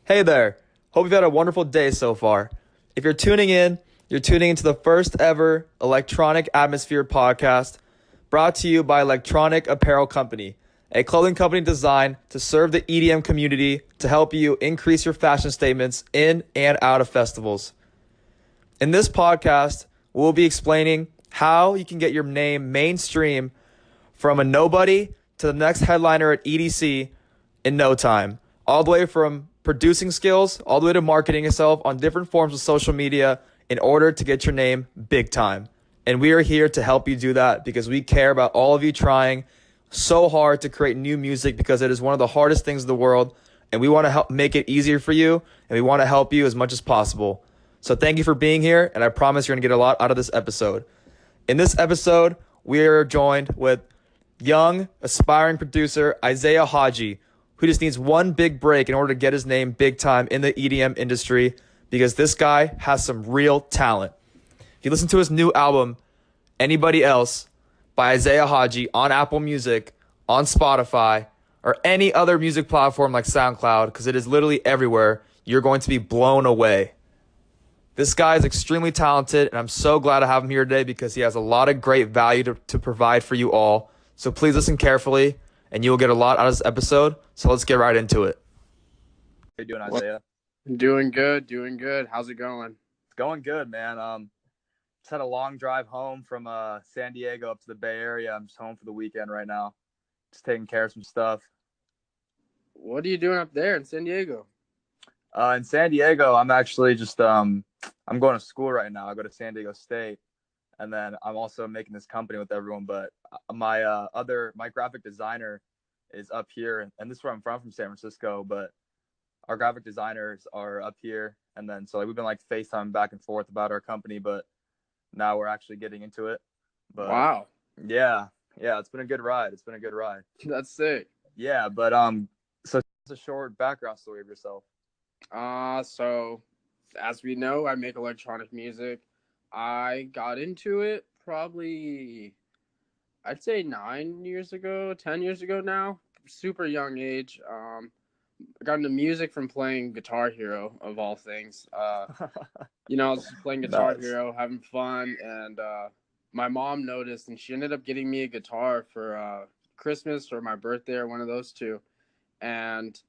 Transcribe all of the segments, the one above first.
Hey there. Hope you've had a wonderful day so far. If you're tuning into the first ever Electronic Atmosphere podcast brought to you by Electronic Apparel Company, a clothing company designed to serve the EDM community to help you increase your fashion statements in and out of festivals. In this podcast, we'll be explaining how you can get your name mainstream from a nobody to the next headliner at EDC in no time, all the way from producing skills all the way to marketing yourself on different forms of social media in order to get your name big time. And we are here to help you do that because we care about all of you trying so hard to create new music because it is one of the hardest things in the world, and we want to help make it easier for you, and we want to help you as much as possible. So thank you for being here, and I promise you're going to get a lot out of this episode. In this episode, we are joined with young, aspiring producer Isiah Haji, who just needs one big break in order to get his name big time in the EDM industry because this guy has some real talent. If you listen to his new album, Anybody Else, by Isiah Haji on Apple Music, on Spotify, or any other music platform like SoundCloud, because it is literally everywhere, you're going to be blown away. This guy is extremely talented, and I'm so glad to have him here today because he has a lot of great value to provide for you all. So please listen carefully, and you will get a lot out of this episode. So let's get right into it. How you doing, Isiah? Doing good. How's it going? It's going good, man. Just had a long drive home from San Diego up to the Bay Area. I'm just home for the weekend right now. Just taking care of some stuff. What are you doing up there in San Diego? In San Diego, I'm actually just I'm going to school right now. I go to San Diego State, and then I'm also making this company with everyone. But my graphic designer is up here, and this is where I'm from San Francisco. But our graphic designers are up here, and then so we've been like FaceTime back and forth about our company, but now we're actually getting into it. But wow. Yeah, it's been a good ride. That's sick. Yeah, but so it's a short background story of yourself. So as we know, I make electronic music. I got into it probably, I'd say 9 years ago, 10 years ago now. Super young age. I got into music from playing Guitar Hero, of all things. I was just playing Guitar Nice. Hero, having fun, and my mom noticed, and she ended up getting me a guitar for Christmas or my birthday or one of those two. And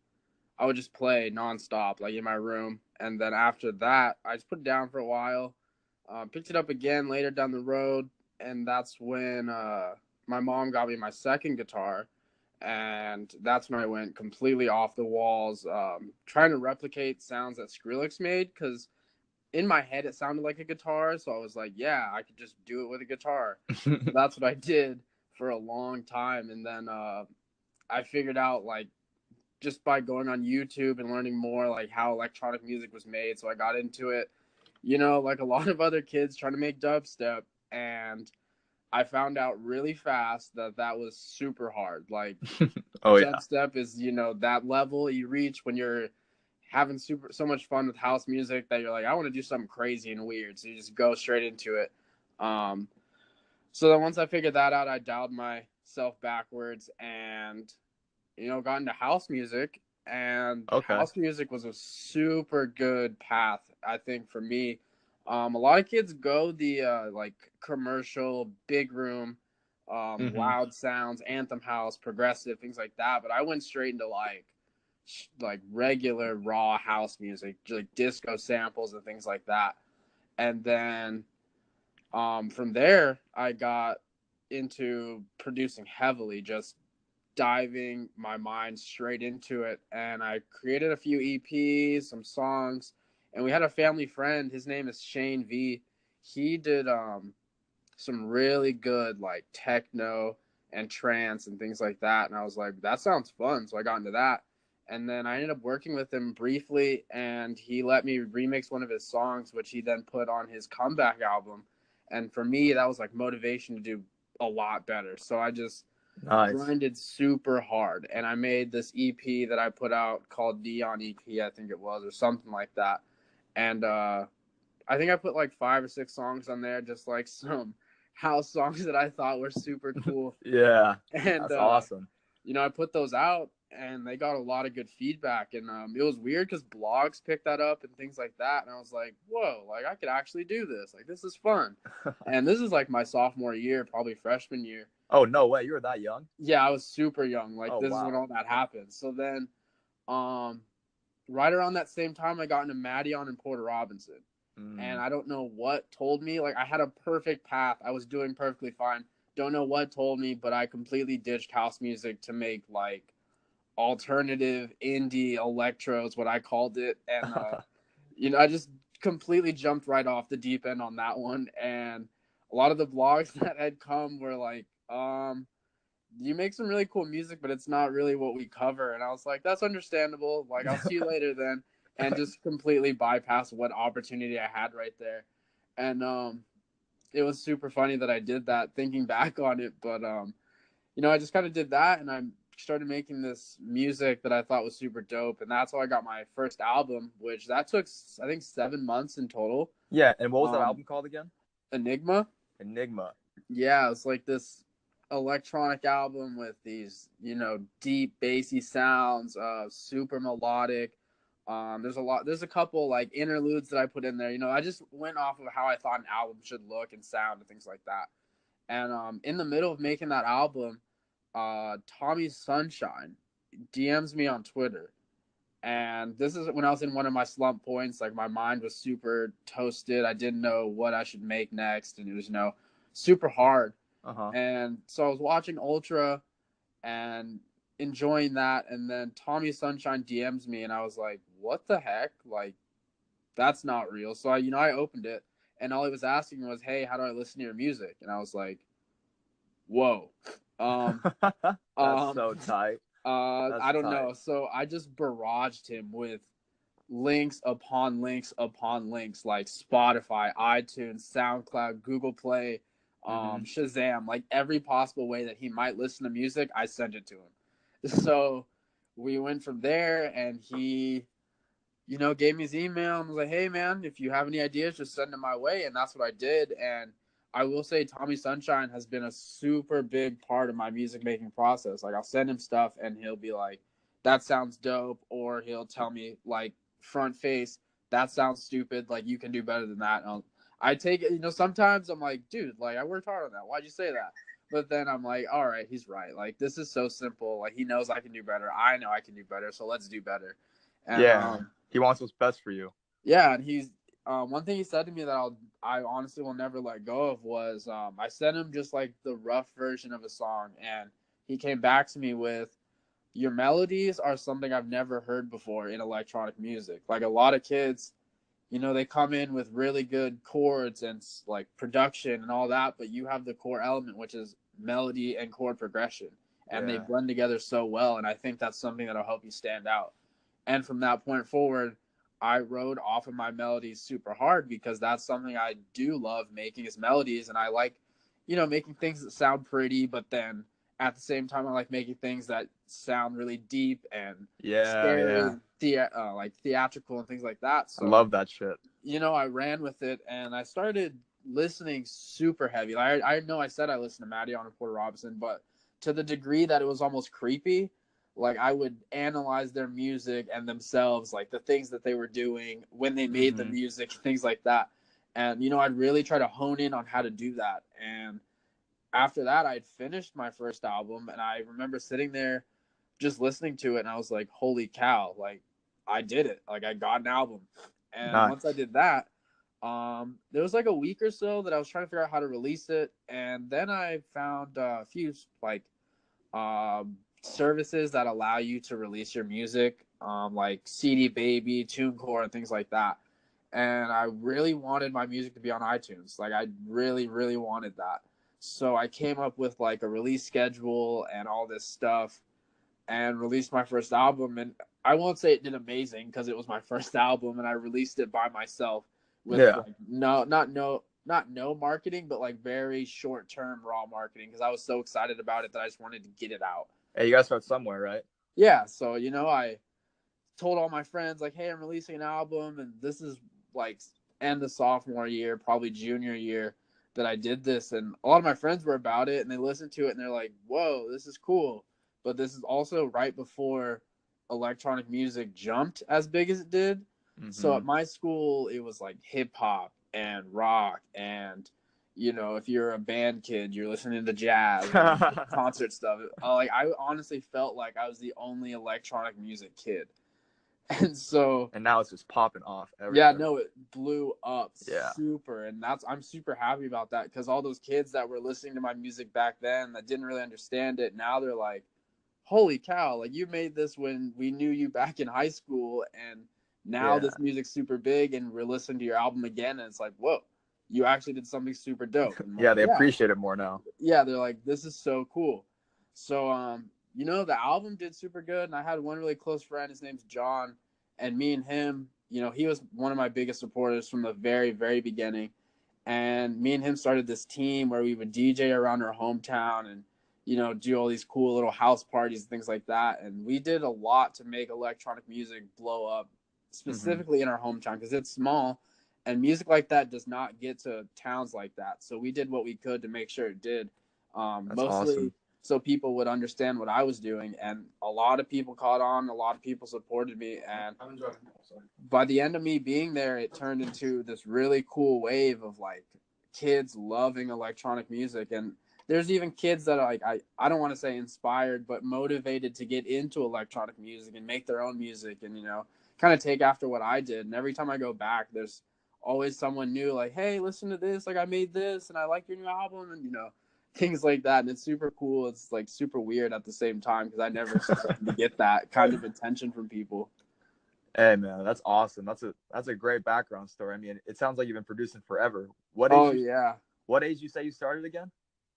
I would just play nonstop, like in my room. And then after that, I just put it down for a while, picked it up again later down the road, and that's when my mom got me my second guitar. And that's when I went completely off the walls, trying to replicate sounds that Skrillex made, because in my head it sounded like a guitar. So I was like, yeah, I could just do it with a guitar. So that's what I did for a long time. And then I figured out, like, just by going on YouTube and learning more, like, how electronic music was made. So I got into it, like a lot of other kids trying to make dubstep. And I found out really fast that was super hard. Like, dubstep is, that level you reach when you're having so much fun with house music that you're like, I want to do something crazy and weird. So you just go straight into it. So then once I figured that out, I dialed myself backwards and, got into house music. And house music was a super good path, I think, for me. A lot of kids go the like commercial, big room, loud sounds, anthem house, progressive, things like that. But I went straight into like regular raw house music, like disco samples and things like that. And then from there, I got into producing heavily, just diving my mind straight into it. And I created a few EPs, some songs. And we had a family friend. His name is Shane V. He did some really good, like, techno and trance and things like that. And I was like, that sounds fun. So I got into that. And then I ended up working with him briefly, and he let me remix one of his songs, which he then put on his comeback album. And for me, that was like motivation to do a lot better. So I just grinded super hard. And I made this EP that I put out called Neon EP, I think it was, or something like that. And I think I put like 5 or 6 songs on there, just like some house songs that I thought were super cool. Yeah, and that's awesome. I put those out, and they got a lot of good feedback. And it was weird because blogs picked that up and things like that. And I was like, whoa, like I could actually do this. Like this is fun. And this is like my sophomore year, probably freshman year. Oh, no way. You were that young? Yeah, I was super young. Like Oh, this is when wow. all that happened. So then, right around that same time, I got into Maddion and Porter Robinson. And I don't know what told me. Like I had a perfect path. I was doing perfectly fine. Don't know what told me, but I completely ditched house music to make like alternative indie electro is what I called it. And I just completely jumped right off the deep end on that one. And a lot of the blogs that had come were like, you make some really cool music, but it's not really what we cover. And I was like, that's understandable. Like, I'll see you later then. And just completely bypass what opportunity I had right there. And it was super funny that I did that thinking back on it. But, I just kind of did that, and I started making this music that I thought was super dope. And that's how I got my first album, which that took, I think, 7 months in total. Yeah, and what was that album called again? Enigma. Yeah, it's like this electronic album with these, deep bassy sounds, super melodic. There's a couple like interludes that I put in there. I just went off of how I thought an album should look and sound and things like that. And in the middle of making that album, Tommy Sunshine DMs me on Twitter. And this is when I was in one of my slump points. Like my mind was super toasted. I didn't know what I should make next. And it was, super hard. And so I was watching Ultra and enjoying that. And then Tommy Sunshine DMs me and I was like, what the heck? Like, that's not real. So I opened it and all he was asking was, hey, how do I listen to your music? And I was like, whoa. That's so tight. I don't know. So I just barraged him with links upon links upon links, like Spotify, iTunes, SoundCloud, Google Play, Shazam, like every possible way that he might listen to music, I sent it to him. So we went from there, and he, gave me his email and was like, hey man, if you have any ideas, just send them my way. And that's what I did. And I will say Tommy Sunshine has been a super big part of my music making process. Like I'll send him stuff and he'll be like, that sounds dope. Or he'll tell me like front face, that sounds stupid. Like you can do better than that. And I take it, sometimes I'm like, dude, like I worked hard on that. Why'd you say that? But then I'm like, all right, he's right. Like this is so simple. Like he knows I can do better. I know I can do better. So let's do better. And, he wants what's best for you. Yeah. And he's, one thing he said to me that I honestly will never let go of was I sent him just like the rough version of a song, and he came back to me with, your melodies are something I've never heard before in electronic music. Like a lot of kids, they come in with really good chords and like production and all that, but you have the core element, which is melody and chord progression, and they blend together so well. And I think that's something that'll help you stand out. And from that point forward, I rode off of my melodies super hard because that's something I do love making is melodies. And I like, making things that sound pretty, but then at the same time, I like making things that sound really deep and scary, like theatrical and things like that. So I love that shit. I ran with it and I started listening super heavy. I know I said I listened to Maddion and Porter Robinson, but to the degree that it was almost creepy. Like I would analyze their music and themselves, like the things that they were doing when they made the music, things like that. And, I'd really try to hone in on how to do that. And after that, I'd finished my first album and I remember sitting there just listening to it. And I was like, holy cow, like I did it. Like I got an album. And once I did that, there was like a week or so that I was trying to figure out how to release it. And then I found a few like, services that allow you to release your music, like CD Baby, TuneCore, and things like that. And I really wanted my music to be on iTunes. Like I really, really wanted that. So I came up with like a release schedule and all this stuff and released my first album. And I won't say it did amazing because it was my first album and I released it by myself with like no marketing, but like very short-term raw marketing because I was so excited about it that I just wanted to get it out. Hey, you gotta start somewhere, right? Yeah, so I told all my friends like, hey, I'm releasing an album, and this is like end of sophomore year, probably junior year that I did this, and a lot of my friends were about it, and they listened to it, and they're like, whoa, this is cool. but this is also right before electronic music jumped as big as it did. So Mm-hmm. at my school, it was like hip hop and rock, and if you're a band kid, you're listening to jazz and concert stuff. Like I honestly felt like I was the only electronic music kid, and so And now it's just popping off yeah, everywhere. no, it blew up Yeah. super, and I'm super happy about that because all those kids that were listening to my music back then that didn't really understand it, now they're like, holy cow, like you made this when we knew you back in high school, and now Yeah. this music's super big and we're listening to your album again, and it's like, whoa, you actually did something super dope. And I'm Yeah, like, they appreciate it more now. yeah, they're like, this is so cool. So the album did super good, and I had one really close friend, his name's John, and me and him, he was one of my biggest supporters from the very, very beginning. And me and him started this team where we would DJ around our hometown and do all these cool little house parties and things like that. And we did a lot to make electronic music blow up, Mm-hmm. specifically in our hometown because it's small, and music like that does not get to towns like that. So we did what we could to make sure it did, That's mostly awesome. so people would understand what I was doing. And a lot of people caught on, a lot of people supported me, and by the end of me being there, it turned into this really cool wave of like kids loving electronic music. And there's even kids that are like, I don't want to say inspired, but motivated to get into electronic music and make their own music and, kind of take after what I did. And every time I go back, there's always someone new like, hey, listen to this. Like I made this and I like your new album and, things like that. And it's super cool. It's like super weird at the same time because I never expected to get that kind of attention from people. Hey man, that's awesome. That's a great background story. I mean, it sounds like you've been producing forever. Oh, yeah. What age you say you started again?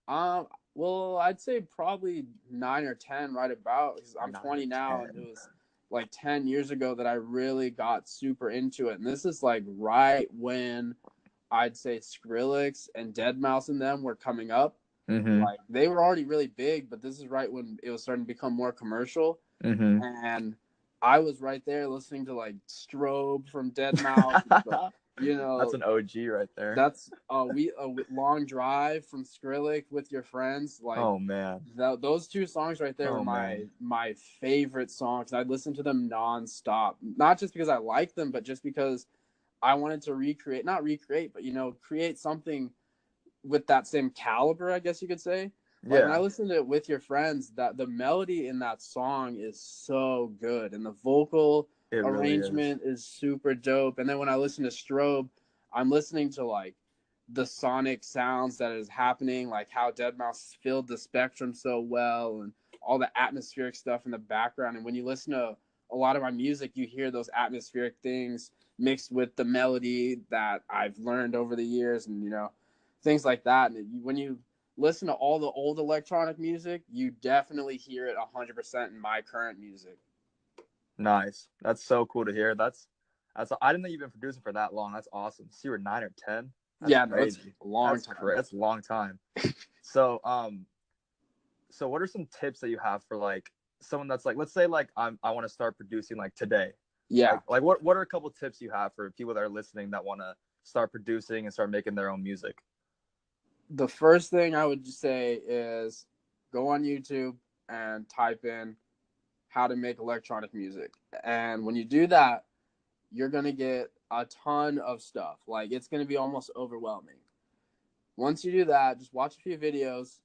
Um, well, I'd say probably 9 or 10, right about. Because I'm 9 or 20 now, and it 10. was like 10 years ago that I really got super into it. And this is like right when I'd say Skrillex and Dead Mouse and them were coming up. Mm-hmm. Like they were already really big, but this is right when it was starting to become more commercial. Mm-hmm. And I was right there listening to like Strobe from Dead Mouse, you That's know, an OG right there. that's a long drive from Skrillex with your friends. Like Oh man. those two songs right there were Oh my man. my favorite songs. I'd listen to them nonstop, not just because I liked them, but just because I wanted to not recreate, but create something with that same caliber, I guess you could say. Like when I Yeah, listen to it with your friends, that the melody in that song is so good, and the vocal it really is. arrangement is super dope. And then when I listen to Strobe, I'm listening to like the sonic sounds that is happening, like how Deadmau5 filled the spectrum so well, and all the atmospheric stuff in the background. And when you listen to a lot of my music, you hear those atmospheric things mixed with the melody that I've learned over the years, and things like that. And when you listen to all the old electronic music, you definitely hear it 100% in my current music. Nice. That's so cool to hear. That's I didn't know you've been producing for that long. That's awesome. So you were 9 or 10. That's Yeah, no, it's crazy. a long time. That's a long time. So so what are some tips that you have for like someone that's like, let's say like I want to start producing like today. Yeah. Like what are a couple tips you have for people that are listening that want to start producing and start making their own music? The first thing I would say is go on YouTube and type in how to make electronic music. And when you do that, you're going to get a ton of stuff. Like it's going to be almost overwhelming. Once you do that, just watch a few videos,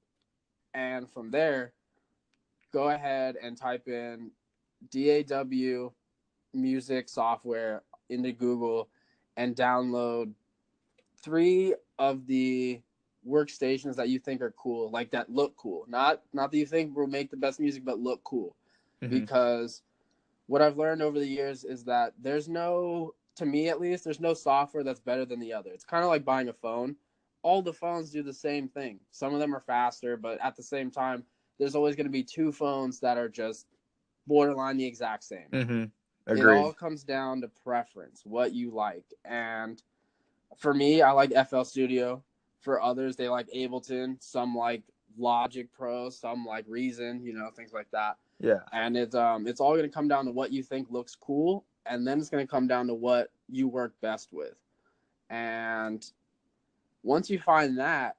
and from there, go ahead and type in DAW music software into Google and download 3 of the workstations that you think are cool, like that look cool. Not that you think will make the best music, but look cool. Mm-hmm. Because what I've learned over the years is that to me at least, there's no software that's better than the other. It's kind of like buying a phone. All the phones do the same thing. Some of them are faster, but at the same time, there's always going to be 2 phones that are just borderline the exact same. Mm-hmm. It Agreed. all comes down to preference, what you like. And for me, I like FL Studio. For others, they like Ableton. Some like Logic Pro. Some like Reason. Things like that. Yeah. And it's all going to come down to what you think looks cool, and then it's going to come down to what you work best with. And once you find that,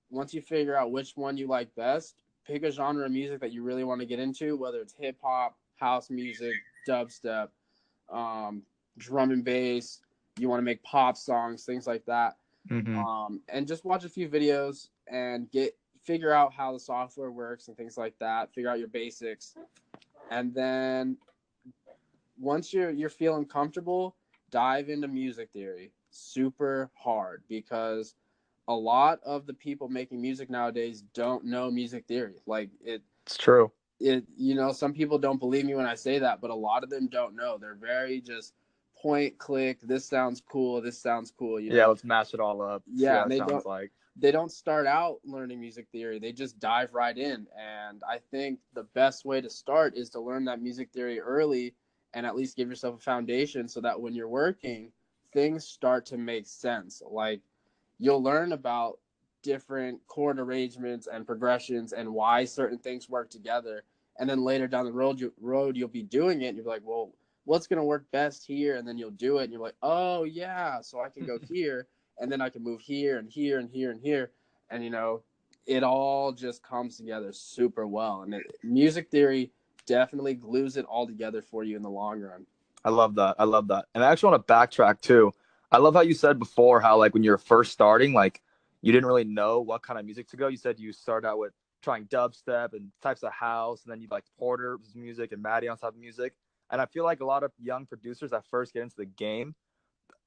once you figure out which one you like best, pick a genre of music that you really want to get into, whether it's hip hop, house music, dubstep, drum and bass. You want to make pop songs, things like that, Mm-hmm. and just watch a few videos and figure out how the software works and things like that. Figure out your basics, and then once you're feeling comfortable, dive into music theory. Super hard because a lot of the people making music nowadays don't know music theory. Like It's true. some people don't believe me when I say that, but a lot of them don't know. They're very just point click. This sounds cool. This sounds cool. Yeah, let's mash it all up. See Yeah, what and it sounds like. they don't start out learning music theory. They just dive right in. And I think the best way to start is to learn that music theory early and at least give yourself a foundation so that when you're working, things start to make sense. Like you'll learn about different chord arrangements and progressions and why certain things work together. And then later down the road you'll be doing it and you'll be like, well, what's going to work best here? And then you'll do it and you're like, oh yeah, so I can go here. And then I can move here and here and here and here. And, it all just comes together super well. And music theory definitely glues it all together for you in the long run. I love that. I love that. And I actually want to backtrack too. I love how you said before how like when you're first starting, like you didn't really know what kind of music to go. You said you started out with trying dubstep and types of house, and then you liked Porter's music and Maddie on top of music. And I feel like a lot of young producers that first get into the game,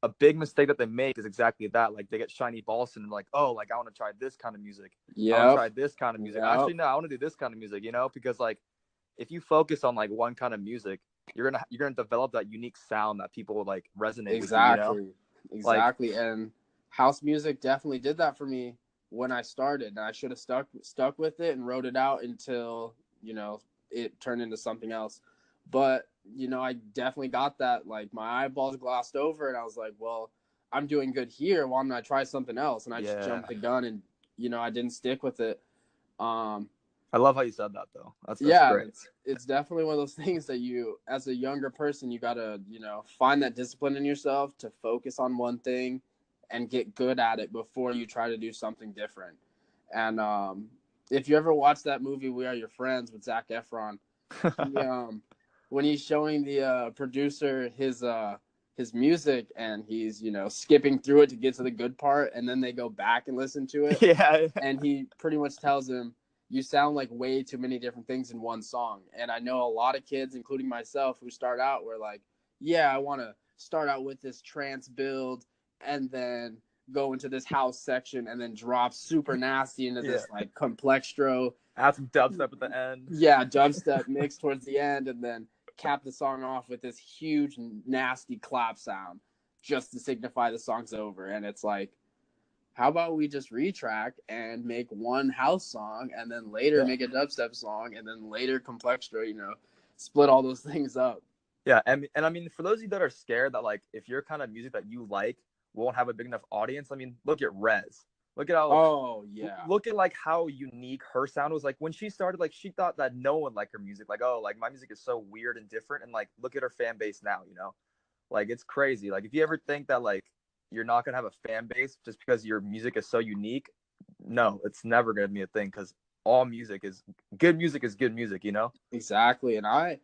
a big mistake that they make is exactly that. Like they get shiny balls and like, oh, like I want to try this kind of music. Yeah. I want to try this kind of music. Yep. Actually, no, I want to do this kind of music, because like if you focus on like one kind of music, you're gonna develop that unique sound that people would like resonate exactly. with. Exactly. And house music definitely did that for me when I started. And I should have stuck with it and wrote it out until, it turned into something else. But, I definitely got that. Like my eyeballs glossed over and I was like, well, I'm doing good here. Why don't I try something else? And I just jumped the gun and, I didn't stick with it. I love how you said that though. That's great. It's definitely one of those things that you, as a younger person, you gotta, find that discipline in yourself to focus on one thing and get good at it before you try to do something different. And if you ever watch that movie We Are Your Friends with Zac Efron, when he's showing the producer his music and he's skipping through it to get to the good part, and then they go back and listen to it. Yeah. And he pretty much tells him, you sound like way too many different things in one song. And I know a lot of kids, including myself, who start out were like, yeah, I want to start out with this trance build and then go into this house section and then drop super nasty into this like complextro. Add some dubstep at the end. Yeah, dubstep mix towards the end, and then cap the song off with this huge nasty clap sound just to signify the song's over. And it's like, how about we just retrack and make one house song and then later make a dubstep song and then later complextro, split all those things up. Yeah, and I mean, for those of you that are scared that like if your kind of music that you like won't have a big enough audience, I mean, look at Rez. Look at how look at like how unique her sound was. Like when she started, like she thought that no one liked her music. Like, oh, like my music is so weird and different. And like look at her fan base now, like it's crazy. Like if you ever think that like you're not gonna have a fan base just because your music is so unique, no, it's never gonna be a thing because all music is good music, Exactly. And I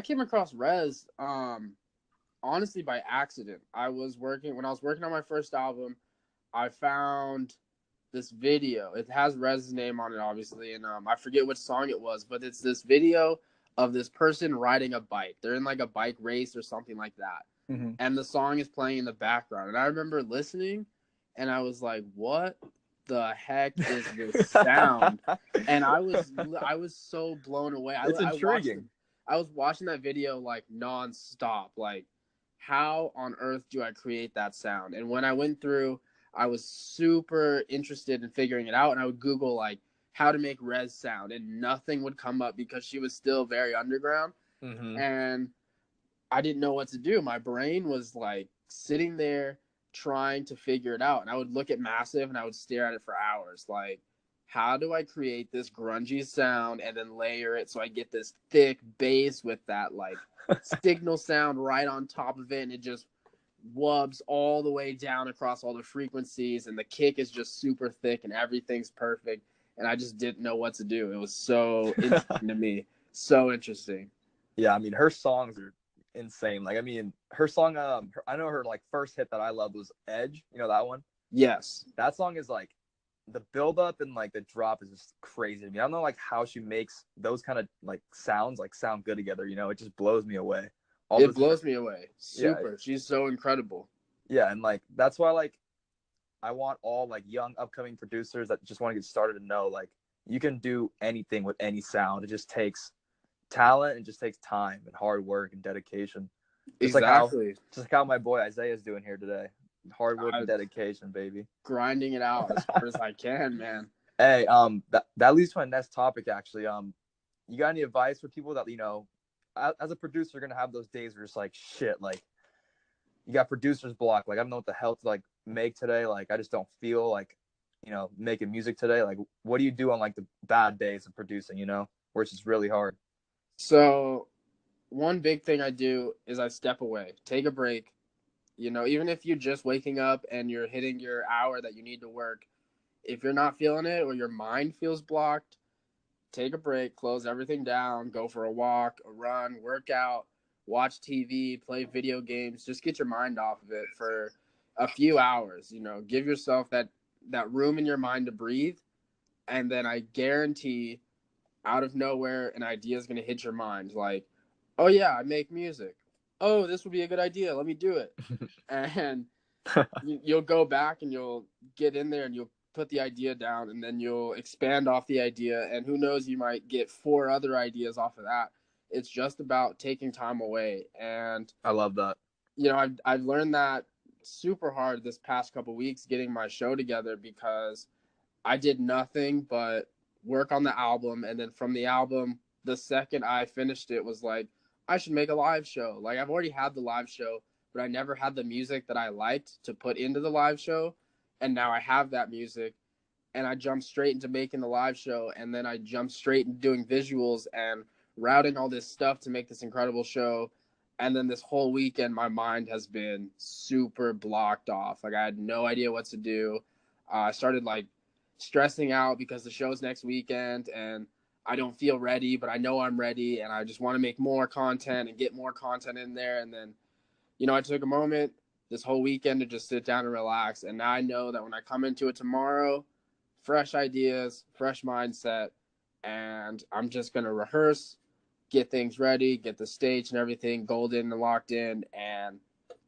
came across Rez honestly by accident. When I was working on my first album, I found this video. It has Rez's name on it, obviously, and I forget which song it was, but it's this video of this person riding a bike. They're in like a bike race or something like that. Mm-hmm. And the song is playing in the background. And I remember listening and I was like, what the heck is this sound? And I was so blown away. It's intriguing. I was watching that video like nonstop. Like, how on earth do I create that sound? And when I went through, I was super interested in figuring it out. And I would Google like how to make Rez sound, and nothing would come up because she was still very underground. Mm-hmm. And I didn't know what to do. My brain was like sitting there trying to figure it out. And I would look at Massive and I would stare at it for hours. Like, how do I create this grungy sound and then layer it so I get this thick bass with that like signal sound right on top of it, and it just wubs all the way down across all the frequencies, and the kick is just super thick and everything's perfect. and I just didn't know what to do. It was so interesting to me. So interesting. Yeah, I mean, her songs are insane. Like, I mean, her song, I know her like first hit that I loved was Edge. You know that one? Yes. That song is like the build up and like the drop is just crazy to me. I don't know like how she makes those kind of like sounds like sound good together. You know, it just blows me away. All It those blows me away. yeah, Super. She's so incredible. yeah, and like that's why like I want all like young upcoming producers that just want to get started to know like you can do anything with any sound. It just takes talent and just takes time and hard work and dedication. Exactly. Just like how my boy Isiah is doing here today. Hard work and I'm dedication, baby. grinding it out as hard as I can, man. Hey, that leads to my next topic actually. You got any advice for people that, you know, as a producer, you're gonna have those days where it's like shit, like you got producer's block, like I don't know what the hell to like make today, like I just don't feel like, you know, making music today. Like what do you do on like the bad days of producing, you know, where it's just really hard? So one big thing I do is I step away, take a break. You know, even if you're just waking up and you're hitting your hour that you need to work, if you're not feeling it or your mind feels blocked, take a break, close everything down, go for a walk, a run, work out, watch TV, play video games, just get your mind off of it for a few hours, you know, give yourself that room in your mind to breathe, and then I guarantee out of nowhere an idea is going to hit your mind like, "Oh yeah, I make music. Oh, this would be a good idea. Let me do it." And you'll go back and you'll get in there and you'll put the idea down and then you'll expand off the idea, and who knows, you might get 4 other ideas off of that. It's just about taking time away. And I love that. you know, I've learned that super hard this past couple weeks getting my show together, because I did nothing but work on the album, and then from the album, the second I finished it was like, I should make a live show. Like, I've already had the live show, but I never had the music that I liked to put into the live show, and now I have that music, and I jumped straight into making the live show, and then I jumped straight into doing visuals and routing all this stuff to make this incredible show. And then this whole weekend, my mind has been super blocked off. Like, I had no idea what to do. I started like stressing out because the show's next weekend and I don't feel ready, but I know I'm ready, and I just want to make more content and get more content in there. And then, you know, I took a moment this whole weekend to just sit down and relax. And now I know that when I come into it tomorrow, fresh ideas, fresh mindset, and I'm just going to rehearse, get things ready, get the stage and everything golden and locked in, and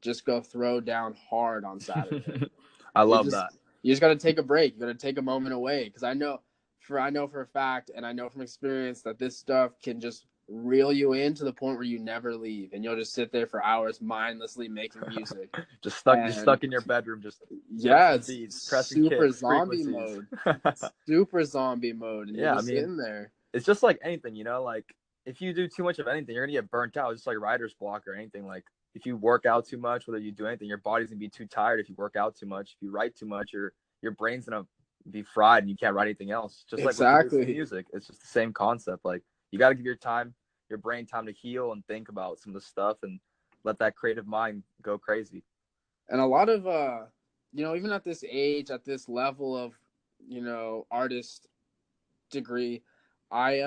just go throw down hard on Saturday. I You love just that. you just got to take a break. You got to take a moment away, because I know for a fact, and I know from experience, that this stuff can just reel you in to the point where you never leave, and you'll just sit there for hours mindlessly making music. just And stuck in your bedroom, just yeah, pressing it's beats, pressing super kicks, zombie frequencies. mode. Super zombie mode, and you're Yeah, I just mean, sitting there. it's just like anything, you know, like if you do too much of anything, you're gonna get burnt out. It's just like writer's block or anything. Like if you work out too much, whether you do anything, your body's gonna be too tired. If you work out too much, if you write too much, your brain's gonna be fried and you can't write anything else. Just like with producing Exactly. music, it's just the same concept. Like you got to give your brain time to heal and think about some of the stuff and let that creative mind go crazy. And a lot of you know, even at this age, at this level of, you know, artist degree, I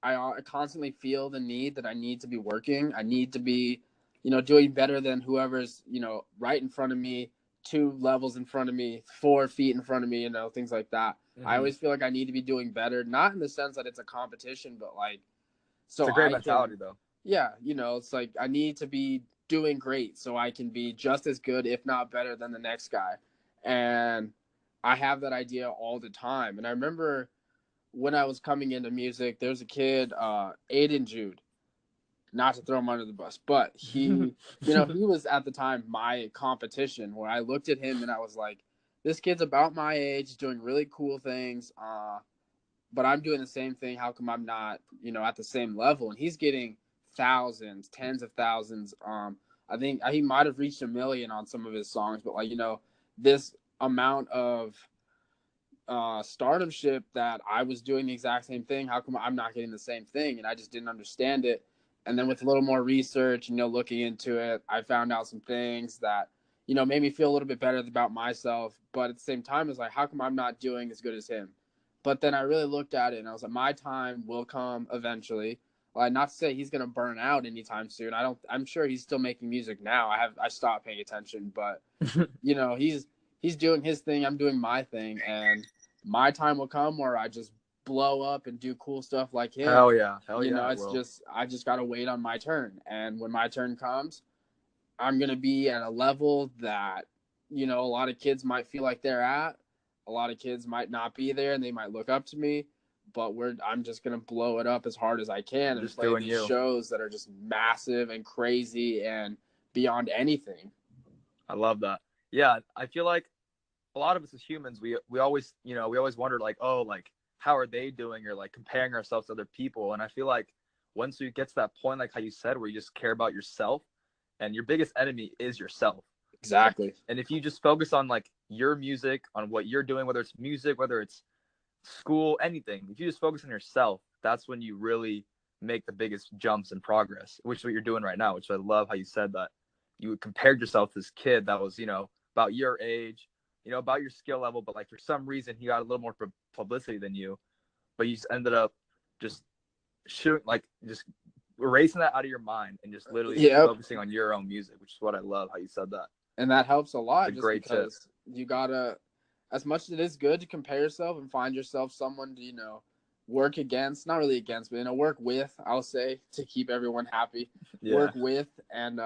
I constantly feel the need that I need to be working. I need to be, you know, doing better than whoever's, you know, right in front of me, 2 levels in front of me, 4 feet in front of me, you know, things like that. I Mm-hmm. always feel like I need to be doing better, not in the sense that it's a competition, but like, It's so a great I can, mentality, though. yeah, you know, it's like I need to be doing great so I can be just as good, if not better, than the next guy. And I have that idea all the time. And I remember when I was coming into music, there's a kid, Aiden Jude, not to throw him under the bus, but he, you know, he was at the time my competition, where I looked at him and I was like, this kid's about my age, doing really cool things, but I'm doing the same thing. How come I'm not, you know, at the same level? And he's getting thousands, tens of thousands. I think he might have reached 1 million on some of his songs, but like, you know, this amount of stardomship, that I was doing the exact same thing. How come I'm not getting the same thing? And I just didn't understand it. And then with a little more research and, you know, looking into it, I found out some things that, you know, made me feel a little bit better about myself. But at the same time, it's like, how come I'm not doing as good as him? But then I really looked at it and I was like, my time will come eventually. Like, not to say he's gonna burn out anytime soon. I'm sure he's still making music now. I stopped paying attention, but he's doing his thing. I'm doing my thing, and my time will come where I just blow up and do cool stuff like him. Hell yeah. It's just I just gotta wait on my turn, and when my turn comes, I'm gonna be at a level that a lot of kids might feel like they're at. A lot of kids might not be there, and they might look up to me. But I'm just gonna blow it up as hard as I can and play these shows that are just massive and crazy and beyond anything. I love that. Yeah, I feel like a lot of us as humans, we always wonder like, oh, like how are they doing, or like comparing ourselves to other people. And I feel like once you get to that point, like how you said, where you just care about yourself, and your biggest enemy is yourself. Exactly. And if you just focus on like your music, on what you're doing, whether it's music, whether it's school, anything, if you just focus on yourself, that's when you really make the biggest jumps in progress, which is what you're doing right now. Which I love how you said that you compared yourself to this kid that was, about your age, about your skill level, but like for some reason he got a little more publicity than you, but you just ended up just shooting, like just erasing that out of your mind and just literally focusing on your own music, which is what I love how you said that. And that helps a lot, just great because you gotta, as much as it is good to compare yourself and find yourself someone to, work against, not really against, but, work with, I'll say, to keep everyone happy, work with, and,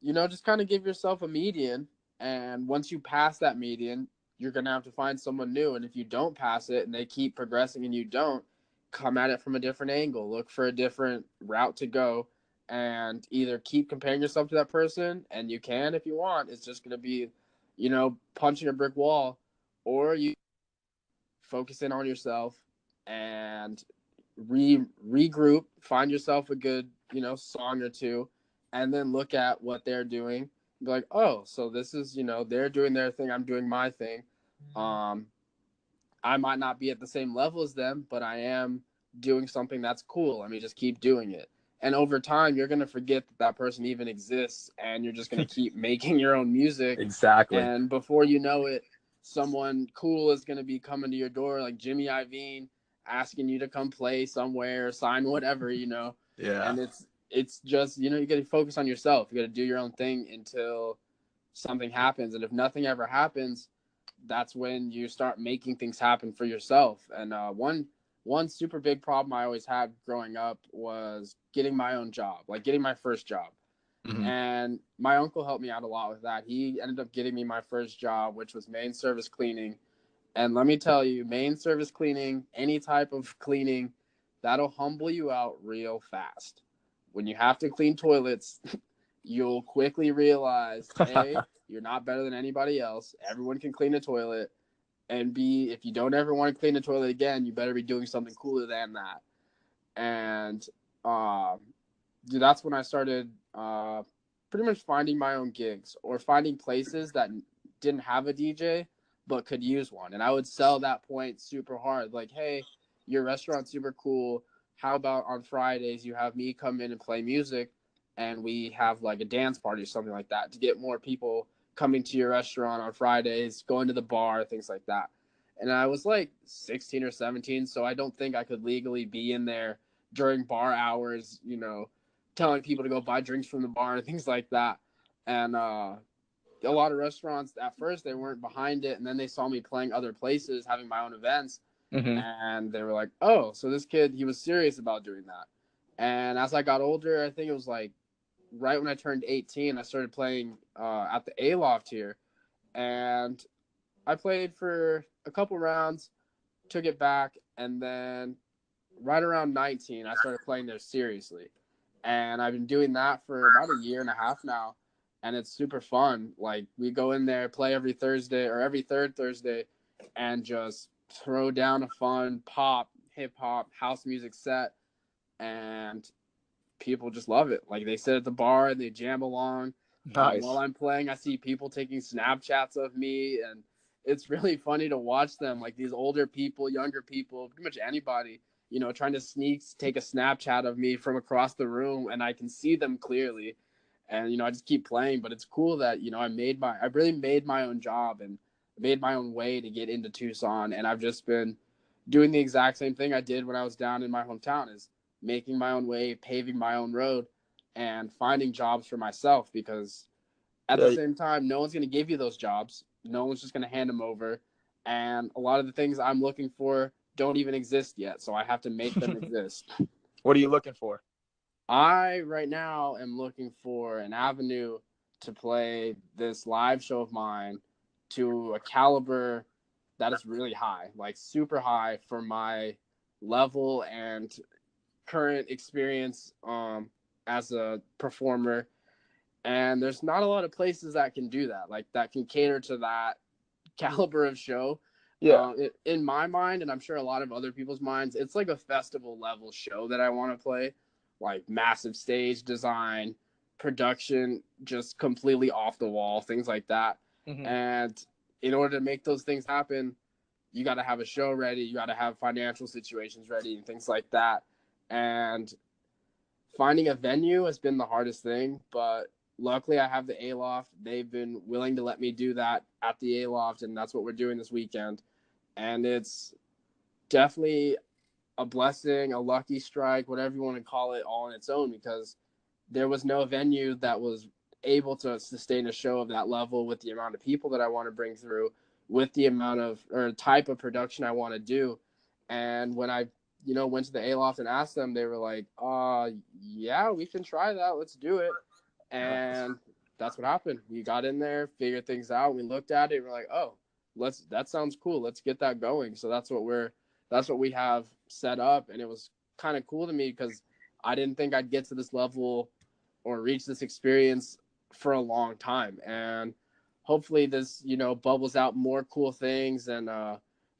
just kind of give yourself a median. And once you pass that median, you're going to have to find someone new. And if you don't pass it and they keep progressing and you don't, come at it from a different angle, look for a different route to go, and either keep comparing yourself to that person, and you can if you want. It's just going to be, punching a brick wall, or you focus in on yourself and regroup, find yourself a good, song or two, and then look at what they're doing. Be like, oh, so this is, they're doing their thing, I'm doing my thing. I might not be at the same level as them, but I am doing something that's cool. Let me just keep doing it. And over time, you're going to forget that person even exists, and you're just going to keep making your own music. Exactly. And before you know it, someone cool is going to be coming to your door, like Jimmy Iovine, asking you to come play somewhere, sign whatever, Yeah. And it's just, you got to focus on yourself. You got to do your own thing until something happens. And if nothing ever happens, that's when you start making things happen for yourself. And one super big problem I always had growing up was getting my own job, like getting my first job. Mm-hmm. And my uncle helped me out a lot with that. He ended up getting me my first job, which was main service cleaning. And let me tell you, main service cleaning, any type of cleaning, that'll humble you out real fast. When you have to clean toilets, you'll quickly realize, A, you're not better than anybody else. Everyone can clean a toilet. And B, if you don't ever want to clean a toilet again, you better be doing something cooler than that. And that's when I started pretty much finding my own gigs, or finding places that didn't have a DJ but could use one. And I would sell that point super hard. Like, hey, your restaurant's super cool. How about on Fridays you have me come in and play music, and we have like a dance party or something like that to get more people coming to your restaurant on Fridays, going to the bar, things like that. And I was like 16 or 17, so I don't think I could legally be in there during bar hours, telling people to go buy drinks from the bar and things like that. And a lot of restaurants, at first, they weren't behind it, and then they saw me playing other places, having my own events, and they were like, oh, so this kid, he was serious about doing that. And as I got older, I think it was like right when I turned 18, I started playing at the A-Loft here. And I played for a couple rounds, took it back, and then right around 19, I started playing there seriously. And I've been doing that for about a year and a half now, and it's super fun. Like, we go in there, play every Thursday or every third Thursday, and just throw down a fun pop, hip-hop, house music set, and people just love it. Like, they sit at the bar and they jam along. Nice. While I'm playing, I see people taking Snapchats of me, and it's really funny to watch them. Like, these older people, younger people, pretty much anybody, trying to take a Snapchat of me from across the room, and I can see them clearly. And, I just keep playing. But it's cool that, I really made my own job and made my own way to get into Tucson. And I've just been doing the exact same thing I did when I was down in my hometown, is making my own way, paving my own road, and finding jobs for myself, because at the Yeah. same time, no one's going to give you those jobs. No one's just going to hand them over. And a lot of the things I'm looking for don't even exist yet. So I have to make them exist. What are you looking for? I, right now, am looking for an avenue to play this live show of mine to a caliber that is really high, like super high for my level and current experience as a performer. And there's not a lot of places that can do that, like that can cater to that caliber of show. Yeah. In my mind, and I'm sure a lot of other people's minds, it's like a festival level show that I want to play, like massive stage design, production, just completely off the wall, things like that. Mm-hmm. And in order to make those things happen, you got to have a show ready, you got to have financial situations ready, and things like that. And finding a venue has been the hardest thing, but luckily I have the A-Loft. They've been willing to let me do that at the A-Loft, and that's what we're doing this weekend. And it's definitely a blessing, a lucky strike, whatever you want to call it, all on its own, because there was no venue that was able to sustain a show of that level with the amount of people that I want to bring through, with the amount of or type of production I want to do. And when I went to the A-Loft and asked them, they were like, yeah, we can try that. Let's do it. And that's what happened. We got in there, figured things out. We looked at it. We're like, oh, that sounds cool. Let's get that going. So that's what we have set up. And it was kind of cool to me because I didn't think I'd get to this level or reach this experience for a long time. And hopefully this, bubbles out more cool things, and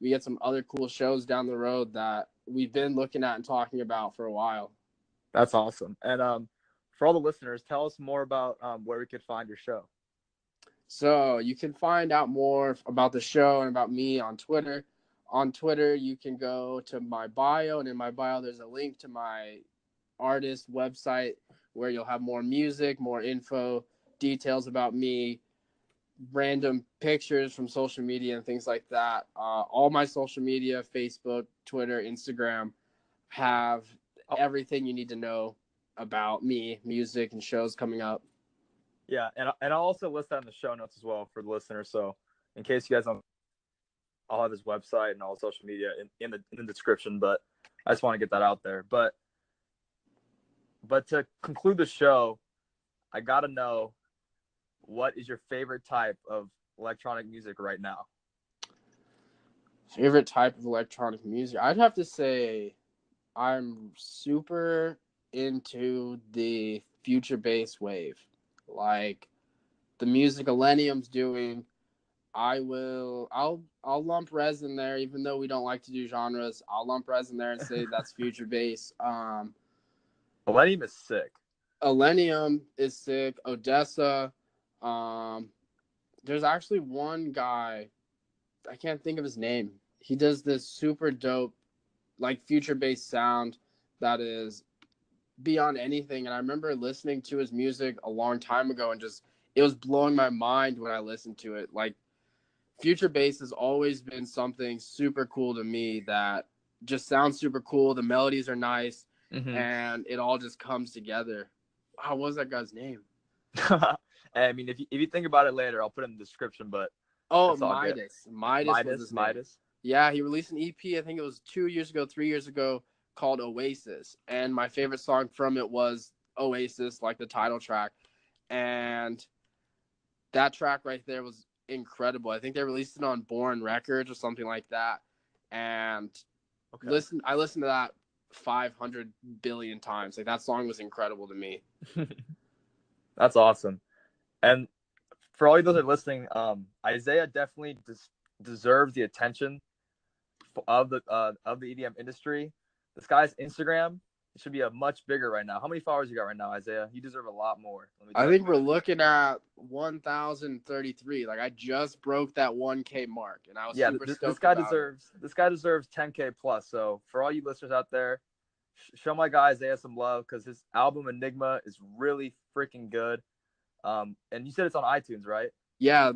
we get some other cool shows down the road that we've been looking at and talking about for a while. That's awesome. And for all the listeners, tell us more about where we could find your show. So you can find out more about the show and about me on Twitter. On Twitter, you can go to my bio, and in my bio, there's a link to my artist website where you'll have more music, more info, details about me, random pictures from social media and things like that. All my social media, Facebook, Twitter, Instagram, have everything you need to know about me, music, and shows coming up. Yeah, and I'll also list that in the show notes as well for the listeners. So in case you guys don't, I'll have his website and all his social media in the description. But I just want to get that out there. But to conclude the show, I gotta know, what is your favorite type of electronic music right now? Favorite type of electronic music? I'd have to say I'm super into the future bass wave. Like the music Millennium's doing, I'll lump Res in there, even though we don't like to do genres. I'll lump Res in there and say that's future bass. Millennium is sick. Millennium is sick. Odessa. There's actually one guy, I can't think of his name. He does this super dope, like future bass sound that is beyond anything. And I remember listening to his music a long time ago, and just it was blowing my mind when I listened to it. Like future bass has always been something super cool to me that just sounds super cool. The melodies are nice, and it all just comes together. Wow, what was that guy's name? I mean, if you think about it later, I'll put it in the description. But Midas. Midas was his name. Yeah, he released an EP, I think it was 3 years ago, called Oasis. And my favorite song from it was Oasis, like the title track. And that track right there was incredible. I think they released it on Born Records or something like that. And I listened to that 500 billion times. Like that song was incredible to me. That's awesome. And for all you those that are listening, Isiah definitely deserves the attention of the EDM industry. This guy's Instagram should be a much bigger right now. How many followers you got right now, Isiah? You deserve a lot more. I think we're looking at 1,033. Like I just broke that 1K mark, and I was super stoked. This guy deserves 10K plus. So for all you listeners out there, show my guy Isiah some love, because his album Enigma is really freaking good. And you said it's on iTunes, right? Yeah,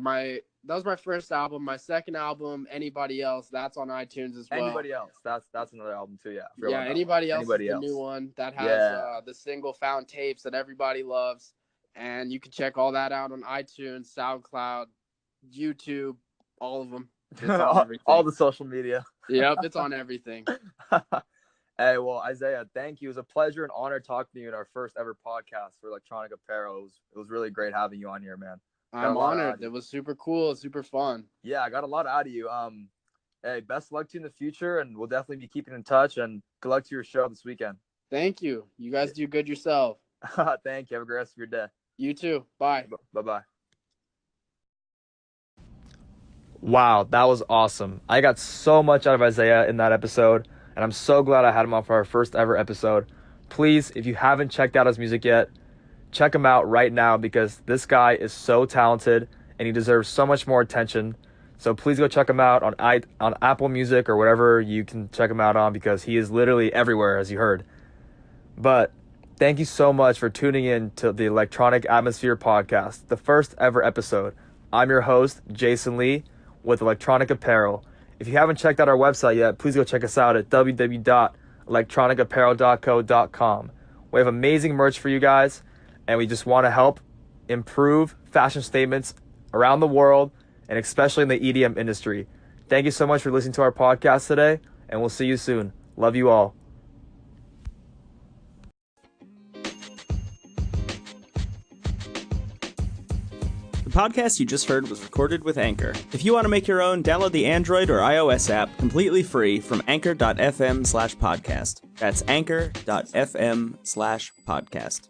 that was my first album. My second album, Anybody Else, that's on iTunes as well. Anybody Else? That's another album too. Yeah. Yeah, Anybody Else is the new one that has the single Found Tapes that everybody loves, and you can check all that out on iTunes, SoundCloud, YouTube, all of them. It's on everything. All the social media. Yep, it's on everything. Hey, well, Isiah, thank you. It was a pleasure and honor talking to you in our first ever podcast for Electronic Apparel. It was really great having you on here, man. I'm honored. It was super cool, super fun. Yeah, I got a lot out of you. Hey, best of luck to you in the future, and we'll definitely be keeping in touch. And good luck to your show this weekend. Thank you. You guys do good yourself. Thank you. Have a great rest of your day. You too. Bye. Bye-bye. Wow, that was awesome. I got so much out of Isiah in that episode, and I'm so glad I had him on for our first ever episode. Please, if you haven't checked out his music yet, check him out right now because this guy is so talented and he deserves so much more attention. So please go check him out on Apple Music or whatever you can check him out on because he is literally everywhere, as you heard. But thank you so much for tuning in to the Electronic Atmosphere podcast, the first ever episode. I'm your host, Jason Lee, with Electronic Apparel. If you haven't checked out our website yet, please go check us out at www.electronicapparel.co.com. We have amazing merch for you guys, and we just want to help improve fashion statements around the world, and especially in the EDM industry. Thank you so much for listening to our podcast today, and we'll see you soon. Love you all. The podcast you just heard was recorded with Anchor. If you want to make your own, download the Android or iOS app completely free from anchor.fm/podcast. That's anchor.fm/podcast.